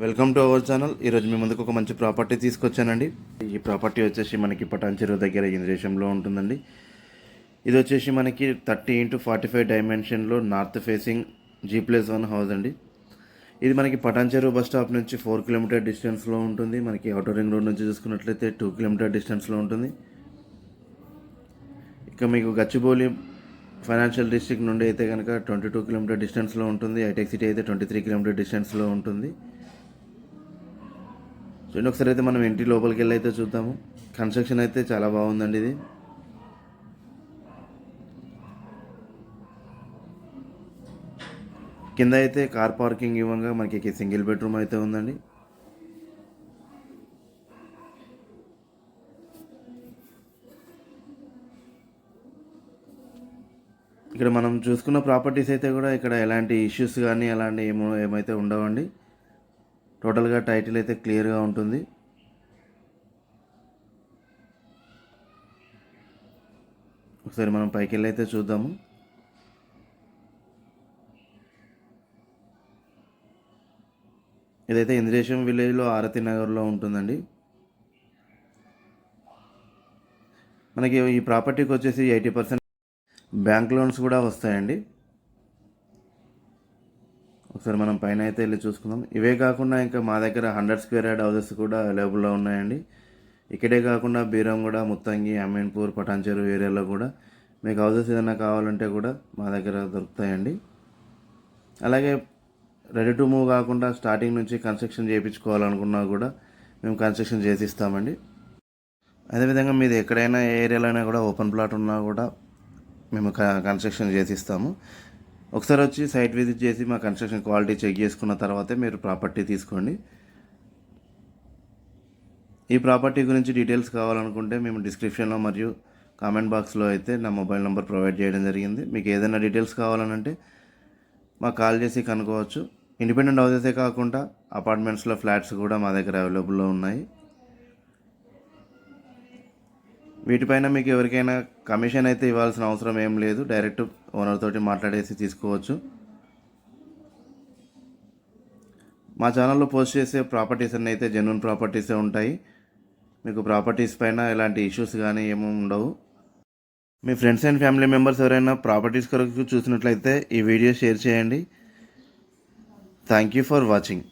Welcome to our channel. ఈరోజు మీ ముందుకు ఒక మంచి ప్రాపర్టీ తీసుకొచ్చానండి. ఈ ప్రాపర్టీ వచ్చేసి మనకి పటాన్ చెరువు దగ్గర ఈ దేశంలో ఉంటుందండి. ఇది వచ్చేసి మనకి 30x45 డైమెన్షన్లో north facing G+1 house అండి. ఇది మనకి పటాన్ చెరువు బస్ స్టాప్ నుంచి 4 కిలోమీటర్ డిస్టెన్స్లో ఉంటుంది. మనకి అవుటర్ రింగ్ రోడ్ నుంచి చూసుకున్నట్లయితే 2 కిలోమీటర్ డిస్టెన్స్లో ఉంటుంది. ఇక మీకు గచ్చిబౌలి ఫైనాన్షియల్ డిస్ట్రిక్ట్ నుండి అయితే కనుక 22 కిలోమీటర్ డిస్టెన్స్లో ఉంటుంది. హైటెక్ సిటీ అయితే 23 కిలోమీటర్ డిస్టెన్స్లో ఉంటుంది. చూడండి, ఒకసారి అయితే మనం ఇంటి లోపలికి వెళ్ళి అయితే చూద్దాము. కన్స్ట్రక్షన్ అయితే చాలా బాగుందండి. ఇది కింద అయితే కార్ పార్కింగ్ ఇవ్వంగా మనకి సింగిల్ బెడ్రూమ్ అయితే ఉందండి. ఇక్కడ మనం చూసుకున్న ప్రాపర్టీస్ అయితే కూడా ఇక్కడ ఎలాంటి ఇష్యూస్ కానీ అలాంటి ఏమైతే ఉండవండి. టోటల్గా టైటిల్ అయితే క్లియర్గా ఉంటుంది. ఒకసారి మనం పైకి వెళ్ళి అయితే చూద్దాము. ఇదైతే ఇంద్రేశం విలేజ్లో ఆరతి నగర్లో ఉంటుందండి. మనకి ఈ ప్రాపర్టీకి వచ్చేసి 80% బ్యాంక్ లోన్స్ కూడా వస్తాయండి. ఒకసారి మనం పైన అయితే వెళ్ళి చూసుకుందాం. ఇవే కాకుండా ఇంకా మా దగ్గర 100 స్క్వేర్ యార్డ్ హౌసెస్ కూడా అవైలబుల్లో ఉన్నాయండి. ఇక్కడే కాకుండా బీరంగూడ, ముత్తంగి, అమీన్పూర్, పటాన్ చెరువు ఏరియాలో కూడా మీకు హౌసెస్ ఏదైనా కావాలంటే కూడా మా దగ్గర దొరుకుతాయండి. అలాగే రెడీ టు మూవ్ కాకుండా స్టార్టింగ్ నుంచి కన్స్ట్రక్షన్ చేయించుకోవాలనుకున్నా కూడా మేము కన్స్ట్రక్షన్ చేసిస్తామండి. అదేవిధంగా మీది ఎక్కడైనా ఏ ఏరియాలోనే కూడా ఓపెన్ ప్లాట్ ఉన్నా కూడా మేము కన్స్ట్రక్షన్ చేసిస్తాము. ఒకసారి వచ్చి సైట్ విజిట్ చేసి మా కన్స్ట్రక్షన్ క్వాలిటీ చెక్ చేసుకున్న తర్వాతే మీరు ప్రాపర్టీ తీసుకోండి. ఈ ప్రాపర్టీ గురించి డీటెయిల్స్ కావాలనుకుంటే మేము డిస్క్రిప్షన్లో మరియు కామెంట్ బాక్స్లో అయితే నా మొబైల్ నెంబర్ ప్రొవైడ్ చేయడం జరిగింది. మీకు ఏదైనా డీటెయిల్స్ కావాలనంటే మాకు కాల్ చేసి కనుక్కోవచ్చు. ఇండిపెండెంట్ హౌసెసే కాకుండా అపార్ట్మెంట్స్లో ఫ్లాట్స్ కూడా మా దగ్గర అవైలబుల్లో ఉన్నాయి. వీటిపైన మీకు ఎవరికైనా కమిషన్ అయితే ఇవ్వాల్సిన అవసరం ఏం లేదు. డైరెక్ట్ ఓనర్ తోటి మాట్లాడేసి తీసుకోవచ్చు. మా ఛానల్లో పోస్ట్ చేసే ప్రాపర్టీస్ అన్నీ అయితే జెన్యూన్ ప్రాపర్టీసే ఉంటాయి. మీకు ప్రాపర్టీస్ పైన ఎలాంటి ఇష్యూస్ కానీ ఏమీ ఉండవు. మీ ఫ్రెండ్స్ అండ్ ఫ్యామిలీ మెంబర్స్ ఎవరైనా ప్రాపర్టీస్ కొరకు చూసినట్లయితే ఈ వీడియో షేర్ చేయండి. Thank you for watching.